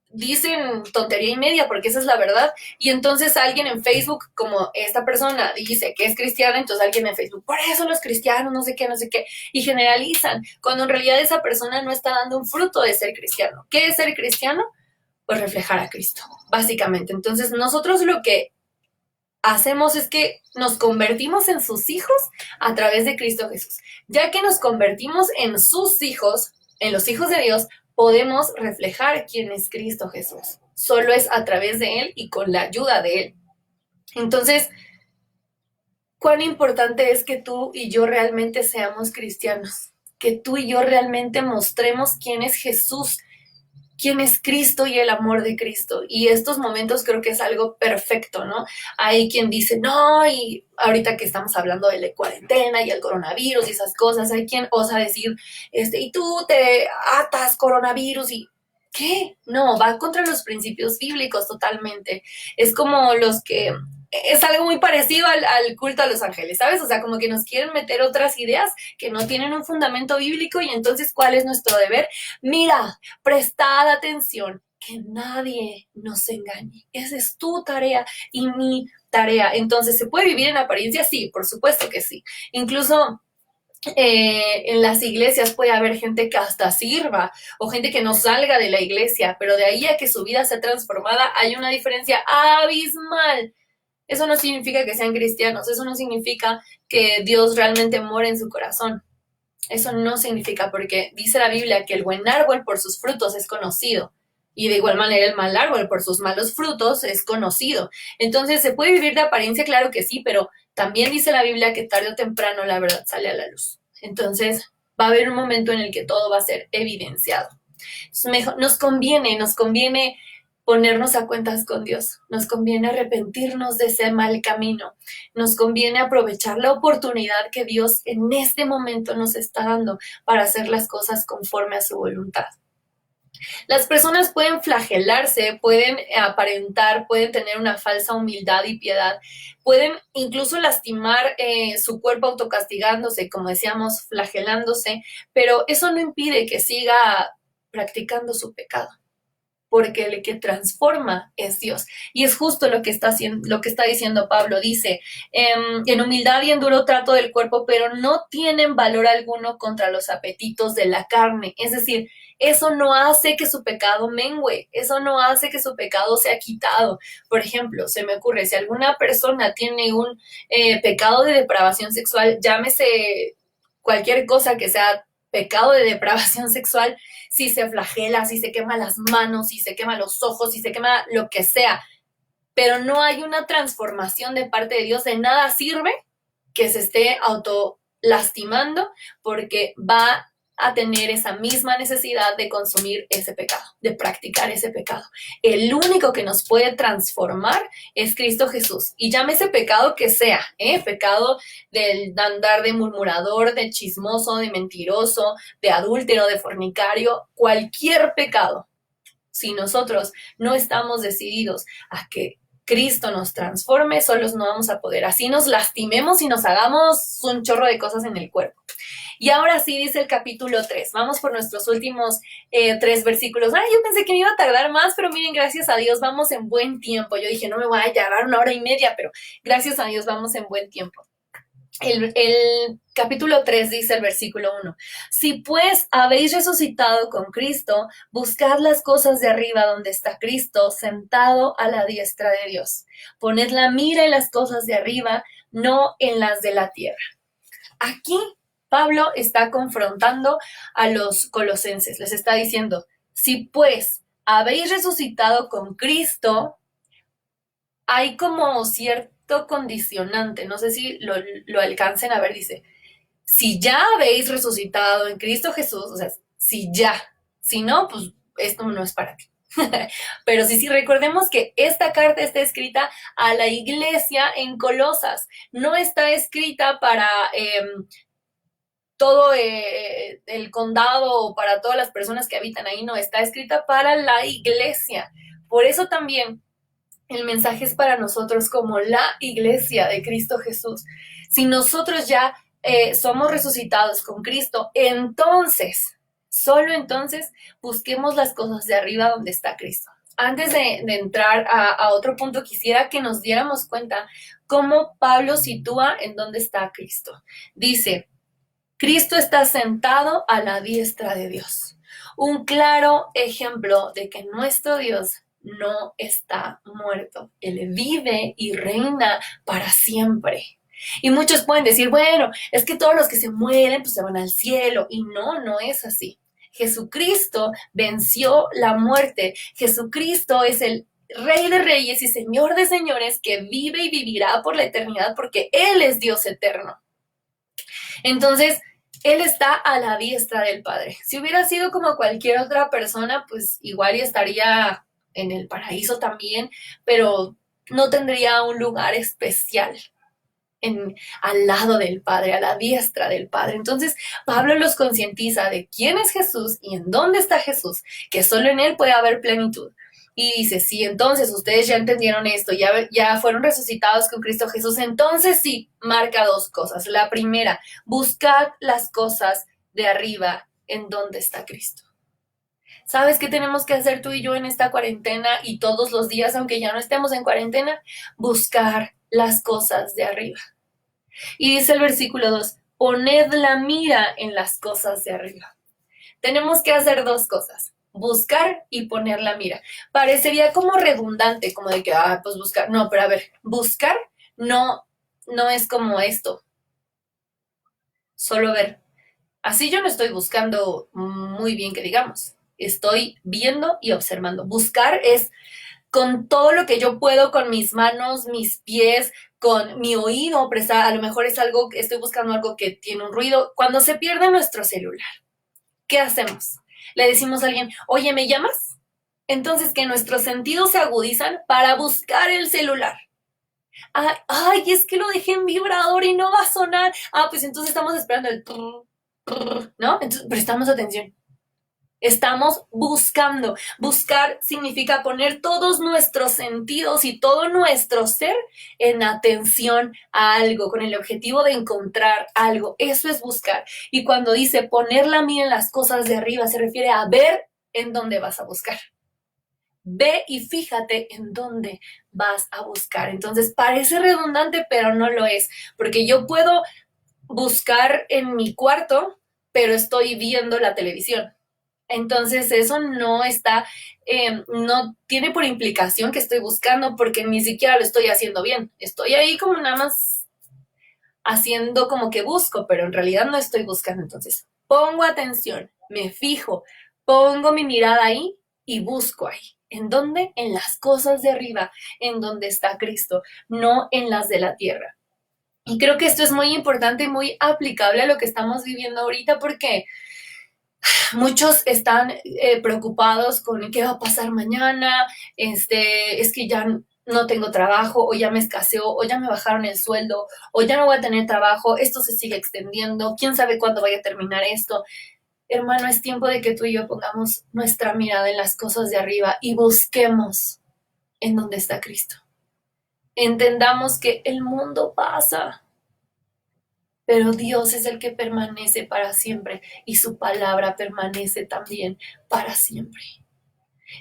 [SPEAKER 1] dicen tontería y media, porque esa es la verdad, y entonces alguien en Facebook, como esta persona dice que es cristiana, entonces alguien en Facebook, por eso los cristianos, no sé qué, y generalizan, cuando en realidad esa persona no está dando un fruto de ser cristiano. ¿Qué es ser cristiano? Pues reflejar a Cristo, básicamente. Entonces nosotros lo que hacemos es que nos convertimos en sus hijos a través de Cristo Jesús. Ya que nos convertimos en sus hijos, en los hijos de Dios, podemos reflejar quién es Cristo Jesús. Solo es a través de Él y con la ayuda de Él. Entonces, cuán importante es que tú y yo realmente seamos cristianos, que tú y yo realmente mostremos quién es Jesús, quién es Cristo y el amor de Cristo. Y estos momentos creo que es algo perfecto, ¿no? Hay quien dice, no, y ahorita que estamos hablando de la cuarentena y el coronavirus y esas cosas, hay quien osa decir, y tú te atas coronavirus y... ¿Qué? No, va contra los principios bíblicos totalmente. Es como los que es algo muy parecido al culto a los ángeles, ¿sabes? O sea, como que nos quieren meter otras ideas que no tienen un fundamento bíblico y entonces, ¿cuál es nuestro deber? Mira, prestad atención, que nadie nos engañe. Esa es tu tarea y mi tarea. Entonces, ¿se puede vivir en apariencia? Sí, por supuesto que sí. Incluso en las iglesias puede haber gente que hasta sirva o gente que no salga de la iglesia, pero de ahí a que su vida sea transformada hay una diferencia abismal. Eso no significa que sean cristianos, eso no significa que Dios realmente mora en su corazón. Eso no significa, porque dice la Biblia que el buen árbol por sus frutos es conocido. Y de igual manera el mal árbol por sus malos frutos es conocido. Entonces, ¿se puede vivir de apariencia? Claro que sí, pero también dice la Biblia que tarde o temprano la verdad sale a la luz. Entonces, va a haber un momento en el que todo va a ser evidenciado. Nos conviene ponernos a cuentas con Dios, nos conviene arrepentirnos de ese mal camino, nos conviene aprovechar la oportunidad que Dios en este momento nos está dando para hacer las cosas conforme a su voluntad. Las personas pueden flagelarse, pueden aparentar, pueden tener una falsa humildad y piedad, pueden incluso lastimar su cuerpo autocastigándose, como decíamos, flagelándose, pero eso no impide que siga practicando su pecado, porque el que transforma es Dios. Y es justo lo que está diciendo Pablo. Dice, en humildad y en duro trato del cuerpo, pero no tienen valor alguno contra los apetitos de la carne. Es decir, eso no hace que su pecado mengüe, eso no hace que su pecado sea quitado. Por ejemplo, se me ocurre, si alguna persona tiene un pecado de depravación sexual, llámese cualquier cosa que sea pecado de depravación sexual, si se flagela, si se quema las manos, si se quema los ojos, si se quema lo que sea, pero no hay una transformación de parte de Dios, de nada sirve que se esté auto lastimando porque va a tener esa misma necesidad de consumir ese pecado, de practicar ese pecado. El único que nos puede transformar es Cristo Jesús. Y llámese pecado que sea, pecado del andar de murmurador, de chismoso, de mentiroso, de adúltero, de fornicario, cualquier pecado. Si nosotros no estamos decididos a que Cristo nos transforme, solos no vamos a poder. Así nos lastimemos y nos hagamos un chorro de cosas en el cuerpo. Y ahora sí dice el capítulo 3. Vamos por nuestros últimos 3 versículos. Ay, yo pensé que me iba a tardar más, pero miren, gracias a Dios vamos en buen tiempo. Yo dije, no me voy a llevar 1 hora y media, pero gracias a Dios vamos en buen tiempo. El capítulo 3 dice el versículo 1. Si pues habéis resucitado con Cristo, buscad las cosas de arriba donde está Cristo, sentado a la diestra de Dios. Poned la mira en las cosas de arriba, no en las de la tierra. Aquí Pablo está confrontando a los colosenses. Les está diciendo, si pues habéis resucitado con Cristo, hay como cierto condicionante, no sé si lo alcancen a ver, dice, si ya habéis resucitado en Cristo Jesús, o sea, si ya, si no, pues esto no es para ti. Pero sí, recordemos que esta carta está escrita a la iglesia en Colosas, no está escrita para todo el condado o para todas las personas que habitan ahí, no, está escrita para la iglesia. Por eso también el mensaje es para nosotros como la iglesia de Cristo Jesús. Si nosotros ya somos resucitados con Cristo, entonces, solo entonces, busquemos las cosas de arriba donde está Cristo. Antes de entrar a otro punto, quisiera que nos diéramos cuenta cómo Pablo sitúa en dónde está Cristo. Dice, Cristo está sentado a la diestra de Dios. Un claro ejemplo de que nuestro Dios no está muerto. Él vive y reina para siempre. Y muchos pueden decir, bueno, es que todos los que se mueren pues se van al cielo. Y no, no es así. Jesucristo venció la muerte. Jesucristo es el Rey de Reyes y Señor de Señores que vive y vivirá por la eternidad porque Él es Dios eterno. Entonces, Él está a la diestra del Padre. Si hubiera sido como cualquier otra persona, pues igual estaría en el paraíso también, pero no tendría un lugar especial al lado del Padre, a la diestra del Padre. Entonces, Pablo los concientiza de quién es Jesús y en dónde está Jesús, que solo en Él puede haber plenitud. Y dice, sí, entonces ustedes ya entendieron esto, ya fueron resucitados con Cristo Jesús, entonces sí, marca dos cosas. La primera, buscad las cosas de arriba en donde está Cristo. ¿Sabes qué tenemos que hacer tú y yo en esta cuarentena y todos los días, aunque ya no estemos en cuarentena? Buscar las cosas de arriba. Y dice el versículo 2, poned la mira en las cosas de arriba. Tenemos que hacer dos cosas, buscar y poner la mira. Parecería como redundante, como de que, pues buscar. No, pero a ver, buscar no es como esto, solo ver. Así yo no estoy buscando muy bien que digamos. Estoy viendo y observando. Buscar es con todo lo que yo puedo, con mis manos, mis pies, con mi oído, prestar, a lo mejor es algo, estoy buscando algo que tiene un ruido. Cuando se pierde nuestro celular, ¿qué hacemos? Le decimos a alguien, oye, ¿me llamas? Entonces que nuestros sentidos se agudizan para buscar el celular. Ay, es que lo dejé en vibrador y no va a sonar. Pues entonces estamos esperando el ¿no? Entonces prestamos atención. Estamos buscando. Buscar significa poner todos nuestros sentidos y todo nuestro ser en atención a algo, con el objetivo de encontrar algo. Eso es buscar. Y cuando dice poner la mira en las cosas de arriba, se refiere a ver en dónde vas a buscar. Ve y fíjate en dónde vas a buscar. Entonces parece redundante, pero no lo es, porque yo puedo buscar en mi cuarto, pero estoy viendo la televisión. Entonces eso no tiene por implicación que estoy buscando porque ni siquiera lo estoy haciendo bien. Estoy ahí como nada más haciendo como que busco, pero en realidad no estoy buscando. Entonces pongo atención, me fijo, pongo mi mirada ahí y busco ahí. ¿En dónde? En las cosas de arriba, en donde está Cristo, no en las de la tierra. Y creo que esto es muy importante y muy aplicable a lo que estamos viviendo ahorita porque muchos están preocupados con qué va a pasar mañana, es que ya no tengo trabajo, o ya me escaseó, o ya me bajaron el sueldo, o ya no voy a tener trabajo, esto se sigue extendiendo, quién sabe cuándo vaya a terminar esto. Hermano, es tiempo de que tú y yo pongamos nuestra mirada en las cosas de arriba y busquemos en dónde está Cristo. Entendamos que el mundo pasa, pero Dios es el que permanece para siempre y su palabra permanece también para siempre.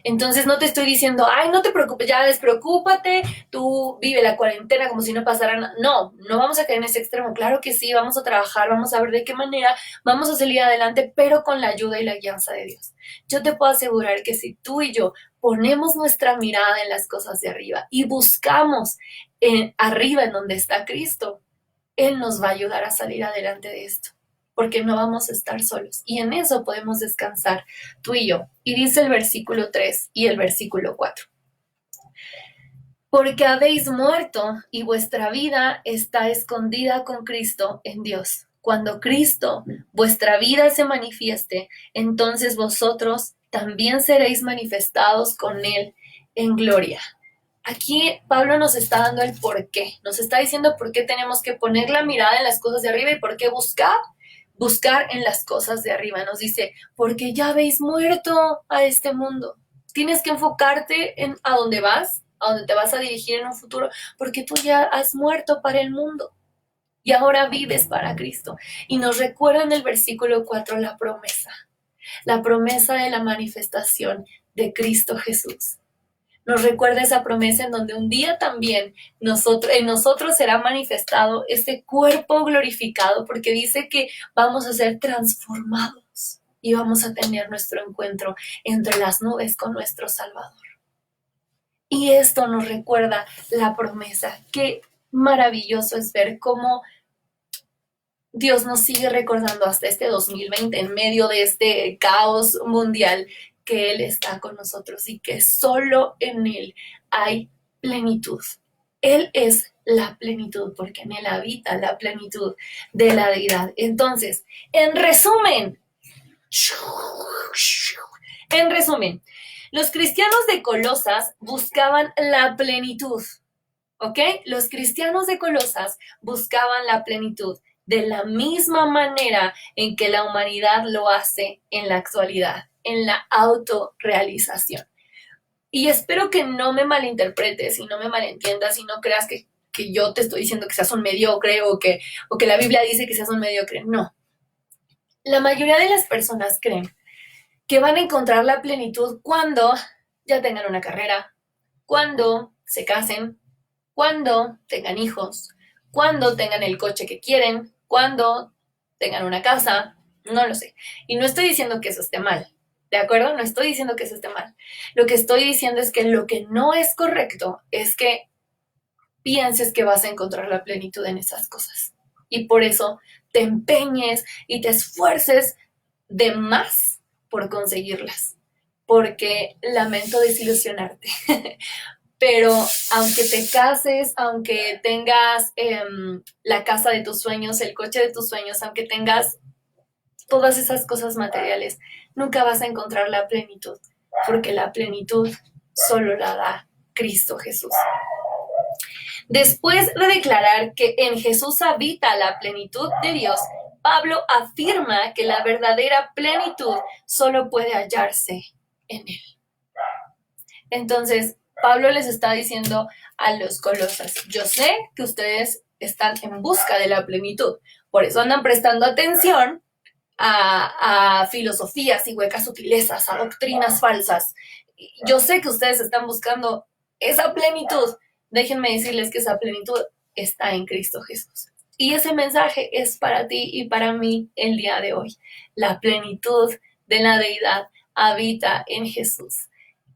[SPEAKER 1] Entonces no te estoy diciendo, ay, no te preocupes, ya despreocúpate, tú vive la cuarentena como si no pasara nada. No, no vamos a caer en ese extremo. Claro que sí, vamos a trabajar, vamos a ver de qué manera vamos a salir adelante, pero con la ayuda y la guianza de Dios. Yo te puedo asegurar que si tú y yo ponemos nuestra mirada en las cosas de arriba y buscamos arriba en donde está Cristo, Él nos va a ayudar a salir adelante de esto, porque no vamos a estar solos. Y en eso podemos descansar tú y yo. Y dice el versículo 3 y el versículo 4. Porque habéis muerto y vuestra vida está escondida con Cristo en Dios. Cuando Cristo, vuestra vida, se manifieste, entonces vosotros también seréis manifestados con Él en gloria. Aquí Pablo nos está dando el por qué, nos está diciendo por qué tenemos que poner la mirada en las cosas de arriba y por qué buscar en las cosas de arriba. Nos dice, porque ya habéis muerto a este mundo. Tienes que enfocarte en a dónde vas, a dónde te vas a dirigir en un futuro, porque tú ya has muerto para el mundo y ahora vives para Cristo. Y nos recuerda en el versículo 4 la promesa de la manifestación de Cristo Jesús. Nos recuerda esa promesa en donde un día también en nosotros será manifestado ese cuerpo glorificado, porque dice que vamos a ser transformados y vamos a tener nuestro encuentro entre las nubes con nuestro Salvador. Y esto nos recuerda la promesa. Qué maravilloso es ver cómo Dios nos sigue recordando hasta este 2020, en medio de este caos mundial, que Él está con nosotros y que solo en Él hay plenitud. Él es la plenitud, porque en Él habita la plenitud de la deidad. Entonces, en resumen, los cristianos de Colosas buscaban la plenitud, ¿ok? Los cristianos de Colosas buscaban la plenitud de la misma manera en que la humanidad lo hace en la actualidad, en la autorrealización. Y espero que no me malinterpretes y no me malentiendas y no creas que yo te estoy diciendo que seas un mediocre o que la Biblia dice que seas un mediocre. No. La mayoría de las personas creen que van a encontrar la plenitud cuando ya tengan una carrera, cuando se casen, cuando tengan hijos, cuando tengan el coche que quieren, cuando tengan una casa, no lo sé. Y no estoy diciendo que eso esté mal, ¿de acuerdo? No estoy diciendo que eso esté mal. Lo que estoy diciendo es que lo que no es correcto es que pienses que vas a encontrar la plenitud en esas cosas. Y por eso te empeñes y te esfuerces de más por conseguirlas. Porque lamento desilusionarte. Pero aunque te cases, aunque tengas la casa de tus sueños, el coche de tus sueños, aunque tengas todas esas cosas materiales, nunca vas a encontrar la plenitud, porque la plenitud solo la da Cristo Jesús. Después de declarar que en Jesús habita la plenitud de Dios, Pablo afirma que la verdadera plenitud solo puede hallarse en Él. Entonces, Pablo les está diciendo a los colosas, yo sé que ustedes están en busca de la plenitud, por eso andan prestando atención a filosofías y huecas sutilezas, a doctrinas falsas. Yo sé que ustedes están buscando esa plenitud. Déjenme decirles que esa plenitud está en Cristo Jesús. Y ese mensaje es para ti y para mí el día de hoy. La plenitud de la deidad habita en Jesús.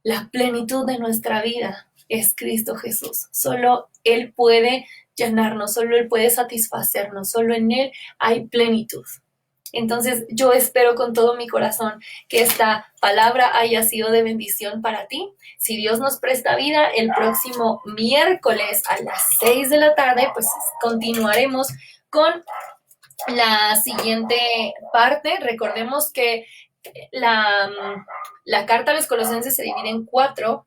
[SPEAKER 1] La plenitud de nuestra vida es Cristo Jesús. Solo Él puede llenarnos, solo Él puede satisfacernos, solo en Él hay plenitud. Entonces yo espero con todo mi corazón que esta palabra haya sido de bendición para ti. Si Dios nos presta vida, el próximo miércoles a las 6 de la tarde, pues continuaremos con la siguiente parte. Recordemos que la carta a los Colosenses se divide en cuatro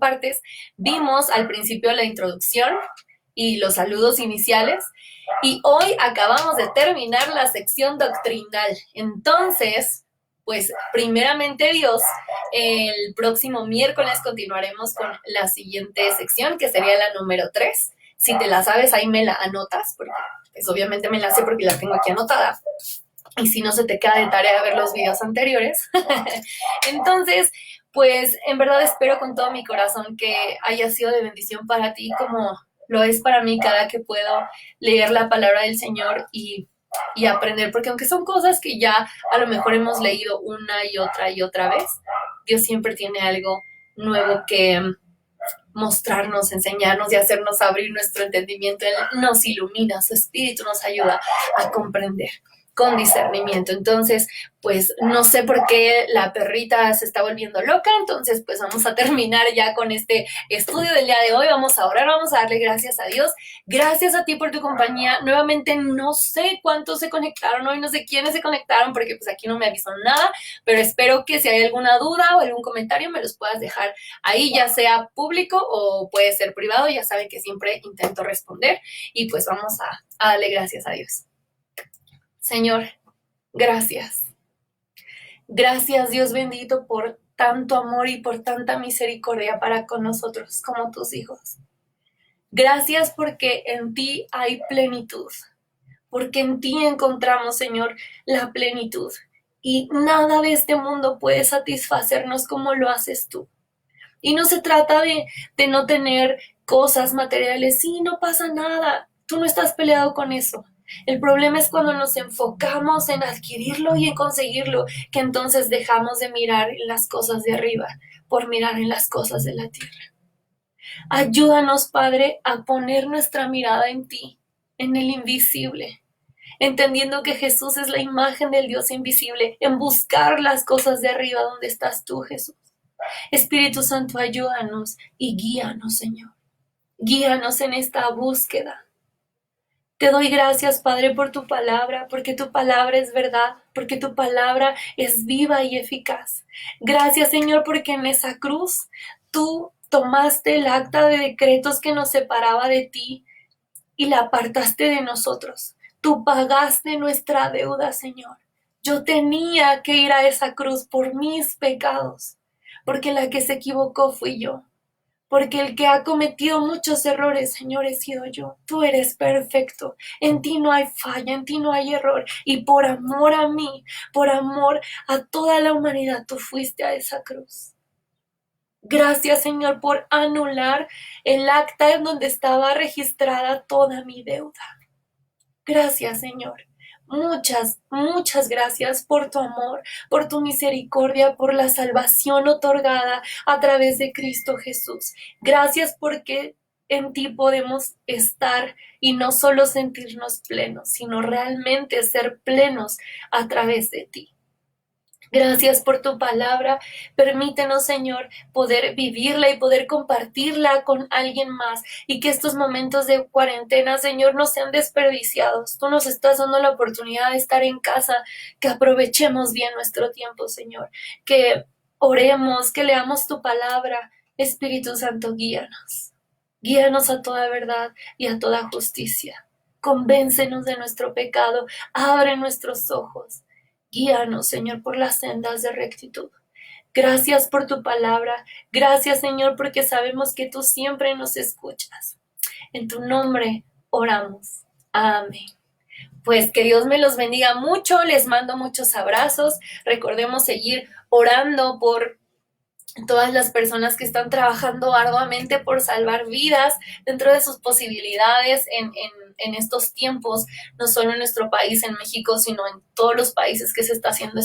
[SPEAKER 1] partes. Vimos al principio la introducción y los saludos iniciales. Y hoy acabamos de terminar la sección doctrinal. Entonces, pues primeramente Dios, el próximo miércoles continuaremos con la siguiente sección, que sería la número 3. Si te la sabes, ahí me la anotas, porque pues obviamente me la sé porque la tengo aquí anotada. Y si no, se te queda de tarea ver los videos anteriores. Entonces, pues en verdad espero con todo mi corazón que haya sido de bendición para ti, como lo es para mí cada que puedo leer la palabra del Señor y aprender, porque aunque son cosas que ya a lo mejor hemos leído una y otra vez, Dios siempre tiene algo nuevo que mostrarnos, enseñarnos y hacernos abrir nuestro entendimiento. Él nos ilumina, su espíritu nos ayuda a comprender con discernimiento. Entonces, pues no sé por qué la perrita se está volviendo loca, entonces pues vamos a terminar ya con este estudio del día de hoy. Vamos a orar, vamos a darle gracias a Dios. Gracias a ti por tu compañía. Nuevamente no sé cuántos se conectaron hoy, no sé quiénes se conectaron porque pues aquí no me avisó nada, pero espero que si hay alguna duda o algún comentario me los puedas dejar ahí, ya sea público o puede ser privado. Ya saben que siempre intento responder y pues vamos a darle gracias a Dios. Señor, gracias. Gracias, Dios bendito, por tanto amor y por tanta misericordia para con nosotros como tus hijos. Gracias porque en ti hay plenitud, porque en ti encontramos, Señor, la plenitud. Y nada de este mundo puede satisfacernos como lo haces tú. Y no se trata de no tener cosas materiales. Sí, no pasa nada. Tú no estás peleado con eso. El problema es cuando nos enfocamos en adquirirlo y en conseguirlo, que entonces dejamos de mirar en las cosas de arriba por mirar en las cosas de la tierra. Ayúdanos, Padre, a poner nuestra mirada en ti, en el invisible, entendiendo que Jesús es la imagen del Dios invisible, en buscar las cosas de arriba donde estás tú, Jesús. Espíritu Santo, ayúdanos y guíanos, Señor. Guíanos en esta búsqueda. Te doy gracias, Padre, por tu palabra, porque tu palabra es verdad, porque tu palabra es viva y eficaz. Gracias, Señor, porque en esa cruz tú tomaste el acta de decretos que nos separaba de ti y la apartaste de nosotros. Tú pagaste nuestra deuda, Señor. Yo tenía que ir a esa cruz por mis pecados, porque la que se equivocó fui yo. Porque el que ha cometido muchos errores, Señor, he sido yo. Tú eres perfecto. En ti no hay falla, en ti no hay error. Y por amor a mí, por amor a toda la humanidad, tú fuiste a esa cruz. Gracias, Señor, por anular el acta en donde estaba registrada toda mi deuda. Gracias, Señor. Muchas, muchas gracias por tu amor, por tu misericordia, por la salvación otorgada a través de Cristo Jesús. Gracias porque en ti podemos estar y no solo sentirnos plenos, sino realmente ser plenos a través de ti. Gracias por tu palabra. Permítenos, Señor, poder vivirla y poder compartirla con alguien más y que estos momentos de cuarentena, Señor, no sean desperdiciados. Tú nos estás dando la oportunidad de estar en casa, que aprovechemos bien nuestro tiempo, Señor, que oremos, que leamos tu palabra. Espíritu Santo, guíanos. Guíanos a toda verdad y a toda justicia. Convéncenos de nuestro pecado. Abre nuestros ojos. Guíanos, Señor, por las sendas de rectitud. Gracias por tu palabra. Gracias, Señor, porque sabemos que tú siempre nos escuchas. En tu nombre oramos. Amén. Pues que Dios me los bendiga mucho. Les mando muchos abrazos. Recordemos seguir orando por todas las personas que están trabajando arduamente por salvar vidas dentro de sus posibilidades en estos tiempos, no solo en nuestro país, en México, sino en todos los países que se está haciendo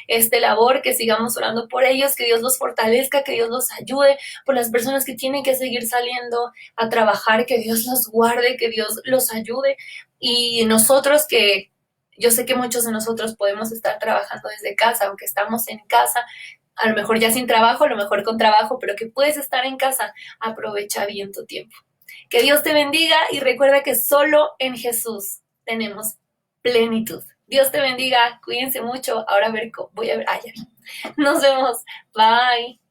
[SPEAKER 1] este labor, que sigamos orando por ellos, que Dios los fortalezca, que Dios los ayude, por las personas que tienen que seguir saliendo a trabajar, que Dios los guarde, que Dios los ayude, y nosotros que yo sé que muchos de nosotros podemos estar trabajando desde casa, aunque estamos en casa, a lo mejor ya sin trabajo, a lo mejor con trabajo, pero que puedes estar en casa, aprovecha bien tu tiempo. Que Dios te bendiga y recuerda que solo en Jesús tenemos plenitud. Dios te bendiga, cuídense mucho. Ahora voy a ver, ya. Nos vemos, bye.